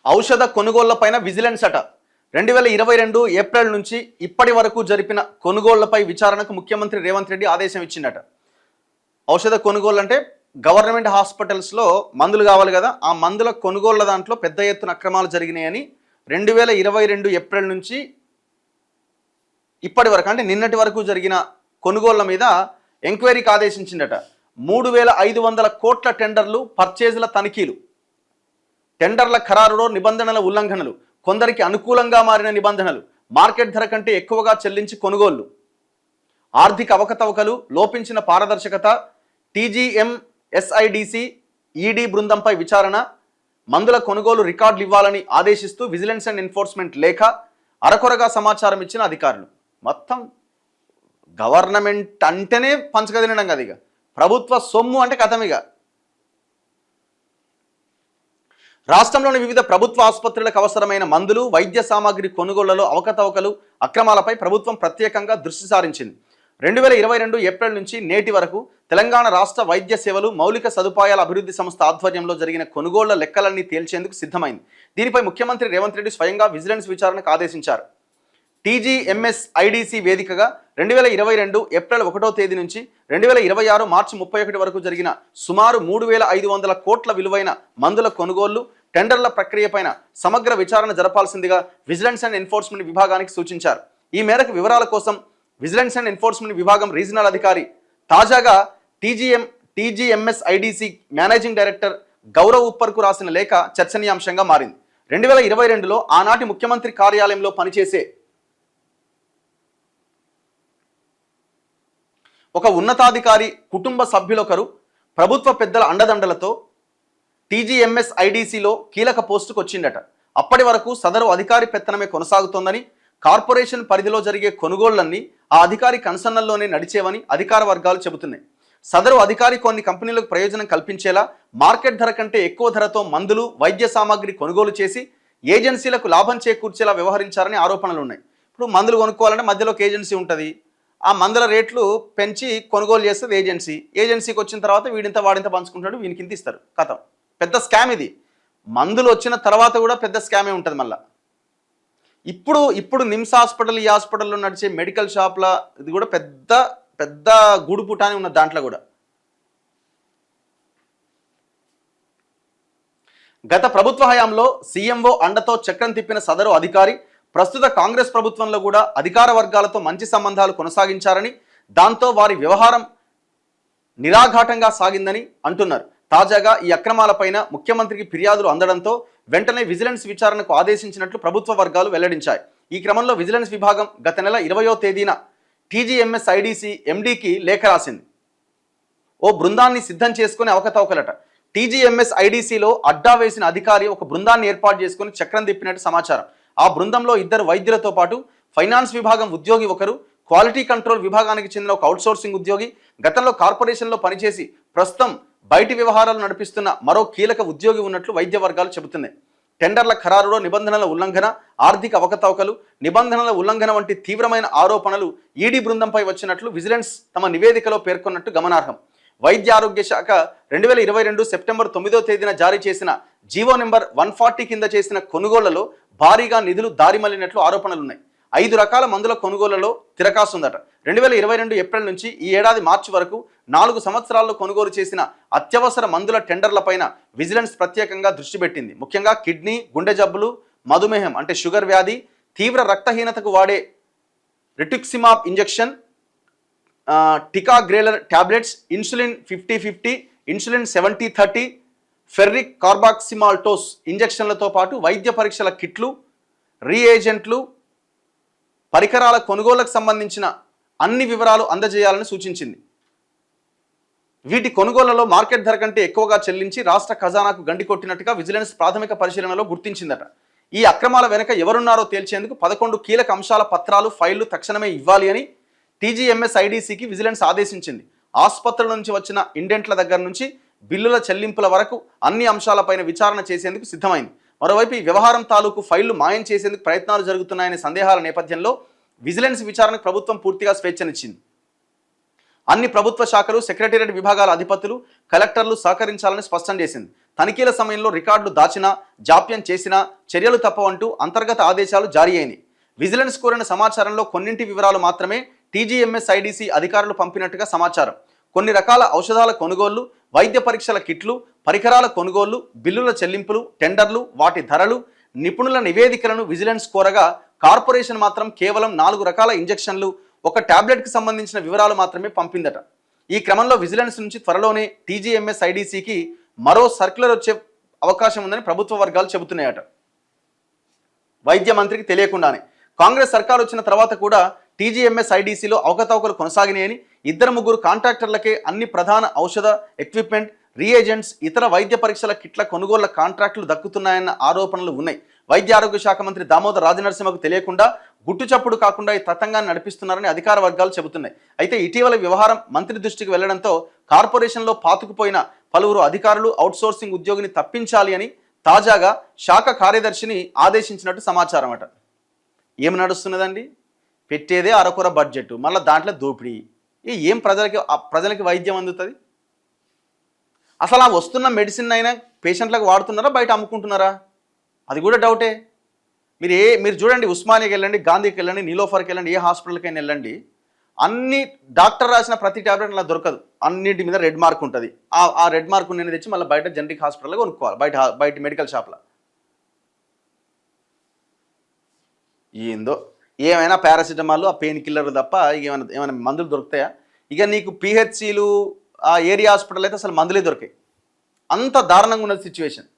ఔషధ కొనుగోళ్లపైన విజిలెన్స్ అట 2022 ఏప్రిల్ నుంచి ఇప్పటి వరకు జరిపిన కొనుగోళ్లపై విచారణకు ముఖ్యమంత్రి రేవంత్ రెడ్డి ఆదేశం ఇచ్చిందట. ఔషధ కొనుగోలు అంటే గవర్నమెంట్ హాస్పిటల్స్లో మందులు కావాలి కదా, ఆ మందుల కొనుగోళ్ల దాంట్లో పెద్ద ఎత్తున అక్రమాలు జరిగినాయని 2022 ఏప్రిల్ నుంచి ఇప్పటి వరకు అంటే నిన్నటి వరకు జరిగిన కొనుగోళ్ల మీద ఎంక్వైరీకి ఆదేశించిందట. 3500 కోట్ల టెండర్లు, పర్చేజ్ల తనిఖీలు, టెండర్ల ఖరారులో నిబంధనల ఉల్లంఘనలు, కొందరికి అనుకూలంగా మారిన నిబంధనలు, మార్కెట్ ధర కంటే ఎక్కువగా చెల్లించి కొనుగోళ్లు, ఆర్థిక అవకతవకలు, లోపించిన పారదర్శకత, టీజీఎంఎస్ఐడిసి ఈడీ బృందంపై విచారణ, మందుల కొనుగోలు రికార్డులు ఇవ్వాలని ఆదేశిస్తూ విజిలెన్స్ అండ్ ఎన్ఫోర్స్మెంట్ లేఖ, అరకొరగా సమాచారం ఇచ్చిన అధికారులు. మొత్తం గవర్నమెంట్ అంటేనే పంచక తినడం కదా, ఇక ప్రభుత్వ సొమ్ము అంటే కథమిగా. రాష్ట్రంలోని వివిధ ప్రభుత్వ ఆసుపత్రులకు అవసరమైన మందులు, వైద్య సామాగ్రి కొనుగోళ్లలో అవకతవకలు, అక్రమాలపై ప్రభుత్వం ప్రత్యేకంగా దృష్టి సారించింది. 2022 ఏప్రిల్ నుంచి నేటి వరకు తెలంగాణ రాష్ట్ర వైద్య సేవలు మౌలిక సదుపాయాల అభివృద్ధి సంస్థ ఆధ్వర్యంలో జరిగిన కొనుగోళ్ల లెక్కలన్నీ తేల్చేందుకు సిద్ధమైంది. దీనిపై ముఖ్యమంత్రి రేవంత్ రెడ్డి స్వయంగా విజిలెన్స్ విచారణకు ఆదేశించారు. టీజీఎంఎస్ఐడిసి వేదికగా 2022 ఏప్రిల్ 1వ తేదీ నుంచి 2026 మార్చి 31 వరకు జరిగిన సుమారు 3500 కోట్ల విలువైన మందుల కొనుగోళ్లు, టెండర్ల ప్రక్రియపైన సమగ్ర విచారణ జరపాల్సిందిగా విజిలెన్స్ అండ్ ఎన్ఫోర్స్మెంట్ విభాగానికి సూచించారు. ఈ మేరకు వివరాల కోసం విజిలెన్స్ అండ్ ఎన్ఫోర్స్మెంట్ విభాగం రీజనల్ అధికారి తాజాగా టీజీఎంఎస్ఐడిసి మేనేజింగ్ డైరెక్టర్ గౌరవ్ ఉప్పర్కు రాసిన లేఖ చర్చనీయాంశంగా మారింది. 2022లో ఆనాటి ముఖ్యమంత్రి కార్యాలయంలో పనిచేసే ఒక ఉన్నతాధికారి కుటుంబ సభ్యులొకరు ప్రభుత్వ పెద్దల అండదండలతో టీజీఎంఎస్ఐడిసిలో కీలక పోస్టుకు వచ్చిండట. అప్పటి వరకు సదరు అధికారి పెత్తనమే కొనసాగుతోందని, కార్పొరేషన్ పరిధిలో జరిగే కొనుగోళ్లన్నీ ఆ అధికారి కన్సర్నల్లోనే నడిచేవని అధికార వర్గాలు చెబుతున్నాయి. సదరు అధికారి కొన్ని కంపెనీలకు ప్రయోజనం కల్పించేలా మార్కెట్ ధర కంటే ఎక్కువ ధరతో మందులు, వైద్య సామాగ్రి కొనుగోలు చేసి ఏజెన్సీలకు లాభం చేకూర్చేలా వ్యవహరించారని ఆరోపణలు ఉన్నాయి. ఇప్పుడు మందులు కొనుక్కోవాలంటే మధ్యలో ఒక ఏజెన్సీ ఉంటుంది, ఆ మందుల రేట్లు పెంచి కొనుగోలు చేస్తుంది ఏజెన్సీకి వచ్చిన తర్వాత వీడింత వాడింత పంచుకుంటాడు, వీనికి ఇంత ఇస్తారు, కథం. పెద్ద స్కామ్ ఇది. మందులు వచ్చిన తర్వాత కూడా పెద్ద స్కామే ఉంటుంది. మళ్ళీ ఇప్పుడు నిమ్స్ హాస్పిటల్, ఈ హాస్పిటల్లో నడిచే మెడికల్ షాప్ల ఇది కూడా పెద్ద పెద్ద గూడుపుటాని ఉన్న దాంట్లో కూడా. గత ప్రభుత్వ హయాంలో సీఎంఓ అండతో చక్రం తిప్పిన సదరు అధికారి ప్రస్తుత కాంగ్రెస్ ప్రభుత్వంలో కూడా అధికార వర్గాలతో మంచి సంబంధాలు కొనసాగించారని, దాంతో వారి వ్యవహారం నిరాఘాటంగా సాగిందని అంటున్నారు. తాజాగా ఈ అక్రమాలపైన ముఖ్యమంత్రికి ఫిర్యాదులు అందడంతో వెంటనే విజిలెన్స్ విచారణకు ఆదేశించినట్లు ప్రభుత్వ వర్గాలు వెల్లడించాయి. ఈ క్రమంలో విజిలెన్స్ విభాగం గత నెల 20వ తేదీన టీజీఎంఎస్ఐడిసి ఎండీకి లేఖ రాసింది. ఓ బృందాన్ని సిద్ధం చేసుకుని అవకతవకలట. టీజీఎంఎస్ఐడిసిలో అడ్డా వేసిన అధికారి ఒక బృందాన్ని ఏర్పాటు చేసుకుని చక్రం తిప్పినట్టు సమాచారం. ఆ బృందంలో 2 వైద్యులతో పాటు ఫైనాన్స్ విభాగం ఉద్యోగి ఒకరు, క్వాలిటీ కంట్రోల్ విభాగానికి చెందిన ఒక అవుట్సోర్సింగ్ ఉద్యోగి, గతంలో కార్పొరేషన్లో పనిచేసి ప్రస్తుతం బయటి వ్యవహారాలు నడిపిస్తున్న మరో కీలక ఉద్యోగి ఉన్నట్లు వైద్య వర్గాలు చెబుతున్నాయి. టెండర్ల ఖరారులో నిబంధనల ఉల్లంఘన, ఆర్థిక అవకతవకలు, నిబంధనల ఉల్లంఘన వంటి తీవ్రమైన ఆరోపణలు ఈడీ బృందంపై వచ్చినట్లు విజిలెన్స్ తమ నివేదికలో పేర్కొన్నట్టు గమనార్హం. వైద్య ఆరోగ్య శాఖ 2022 సెప్టెంబర్ 9వ తేదీన జారీ చేసిన జీవో నెంబర్ 140 కింద చేసిన కొనుగోళ్లలో భారీగా నిధులు దారిమళ్లినట్లు ఆరోపణలున్నాయి. 5 రకాల మందుల కొనుగోళ్లలో తిరకాసుందట. 2022 ఏప్రిల్ నుంచి ఈ ఏడాది మార్చి వరకు 4 సంవత్సరాల్లో కొనుగోలు చేసిన అత్యవసర మందుల టెండర్లపైన విజిలెన్స్ ప్రత్యేకంగా దృష్టి పెట్టింది. ముఖ్యంగా కిడ్నీ, గుండె జబ్బులు, మధుమేహం అంటే షుగర్ వ్యాధి, తీవ్ర రక్తహీనతకు వాడే rituximab injection, ticagrelor tablets, insulin 50-50, insulin 70-30, ferric carboxymaltose ఇంజెక్షన్లతో పాటు వైద్య పరీక్షల కిట్లు, రీఏజెంట్లు, పరికరాల కొనుగోళ్లకు సంబంధించిన అన్ని వివరాలు అందజేయాలని సూచించింది. వీటి కొనుగోళ్లలో మార్కెట్ ధర కంటే ఎక్కువగా చెల్లించి రాష్ట్ర ఖజానాకు గండి కొట్టినట్టుగా విజిలెన్స్ ప్రాథమిక పరిశీలనలో గుర్తించిందట. ఈ అక్రమాల వెనుక ఎవరున్నారో తేల్చేందుకు 11 కీలక అంశాల పత్రాలు, ఫైళ్లు తక్షణమే ఇవ్వాలి అని టీజీఎంఎస్ఐడిసికి విజిలెన్స్ ఆదేశించింది. ఆసుపత్రుల నుంచి వచ్చిన ఇండెంట్ల దగ్గర నుంచి బిల్లుల చెల్లింపుల వరకు అన్ని అంశాలపైన విచారణ చేసేందుకు సిద్ధమైంది. మరోవైపు ఈ వ్యవహారం తాలూకు ఫైళ్లు మాయం చేసేందుకు ప్రయత్నాలు జరుగుతున్నాయనే సందేహాల నేపథ్యంలో విజిలెన్స్ విచారణకు ప్రభుత్వం పూర్తిగా స్వేచ్ఛనిచ్చింది. అన్ని ప్రభుత్వ శాఖలు, సెక్రటేరియట్ విభాగాల అధిపతులు, కలెక్టర్లు సహకరించాలని స్పష్టం చేసింది. తనిఖీల సమయంలో రికార్డులు దాచినా, జాప్యం చేసినా చర్యలు తప్పవంటూ అంతర్గత ఆదేశాలు జారీ అయినాయి. విజిలెన్స్ కోరిన సమాచారంలో కొన్నింటి వివరాలు మాత్రమే టీజీఎంఎస్ఐడిసి అధికారులు పంపినట్టుగా సమాచారం. కొన్ని రకాల ఔషధాల కొనుగోళ్లు, వైద్య పరీక్షల కిట్లు, పరికరాల కొనుగోళ్లు, బిల్లుల చెల్లింపులు, టెండర్లు, వాటి ధరలు, నిపుణుల నివేదికలను విజిలెన్స్ కోరగా కార్పొరేషన్ మాత్రం కేవలం 4 రకాల ఇంజెక్షన్లు, ఒక టాబ్లెట్కి సంబంధించిన వివరాలు మాత్రమే పంపిందట. ఈ క్రమంలో విజిలెన్స్ నుంచి త్వరలోనే టీజీఎంఎస్ఐడిసికి మరో సర్క్యులర్ వచ్చే అవకాశం ఉందని ప్రభుత్వ వర్గాలు చెబుతున్నాయట. వైద్య మంత్రికి తెలియకుండానే కాంగ్రెస్ సర్కార్ వచ్చిన తర్వాత కూడా టీజీఎంఎస్ఐడిసిలో అవకతవకలు కొనసాగినాయని, 2-3 కాంట్రాక్టర్లకే అన్ని ప్రధాన ఔషధ, ఎక్విప్మెంట్, రీఏజెంట్స్, ఇతర వైద్య పరీక్షల కిట్ల కొనుగోళ్ల కాంట్రాక్టులు దక్కుతున్నాయన్న ఆరోపణలు ఉన్నాయి. వైద్య ఆరోగ్య శాఖ మంత్రి దామోదర్ రాజనరసింహకు తెలియకుండా గుట్టుచప్పుడు కాకుండా ఈ తతంగాన్ని నడిపిస్తున్నారని అధికార వర్గాలు చెబుతున్నాయి. అయితే ఇటీవల వ్యవహారం మంత్రి దృష్టికి వెళ్లడంతో కార్పొరేషన్లో పాతుకుపోయిన పలువురు అధికారులు, అవుట్సోర్సింగ్ ఉద్యోగిని తప్పించాలి అని తాజాగా శాఖ కార్యదర్శిని ఆదేశించినట్టు సమాచారం అట. ఏం నడుస్తున్నదండి? పెట్టేదే అరకొర బడ్జెట్, మళ్ళీ దాంట్లో దోపిడీ. ఏం ప్రజలకి వైద్యం అందుతుంది? అసలు ఆ వస్తున్న మెడిసిన్ అయినా పేషెంట్లకు వాడుతున్నారా, బయట అమ్ముకుంటున్నారా? అది కూడా డౌటే. మీరు చూడండి, ఉస్మానియాకి వెళ్ళండి, గాంధీకి వెళ్ళండి, నీలోఫర్కి వెళ్ళండి, ఏ హాస్పిటల్కైనా వెళ్ళండి, అన్ని డాక్టర్ రాసిన ప్రతి ట్యాబ్లెట్ అలా దొరకదు. అన్నింటి మీద రెడ్ మార్క్ ఉంటుంది. ఆ రెడ్ మార్క్ నేను తెచ్చి మళ్ళీ బయట జనరిక్ హాస్పిటల్లో కొనుక్కోవాలి, బయట మెడికల్ షాప్లో. ఏందో ఏమైనా పారాసిటమాల్, ఆ పెయిన్ కిల్లర్ తప్ప ఏమైనా మందులు దొరుకుతాయా? ఇక నీకు పిహెచ్సిలు, ఆ ఏరియా హాస్పిటల్ అయితే అసలు మందులే దొరికాయి. అంత దారుణంగా ఉన్నది సిచ్యువేషన్.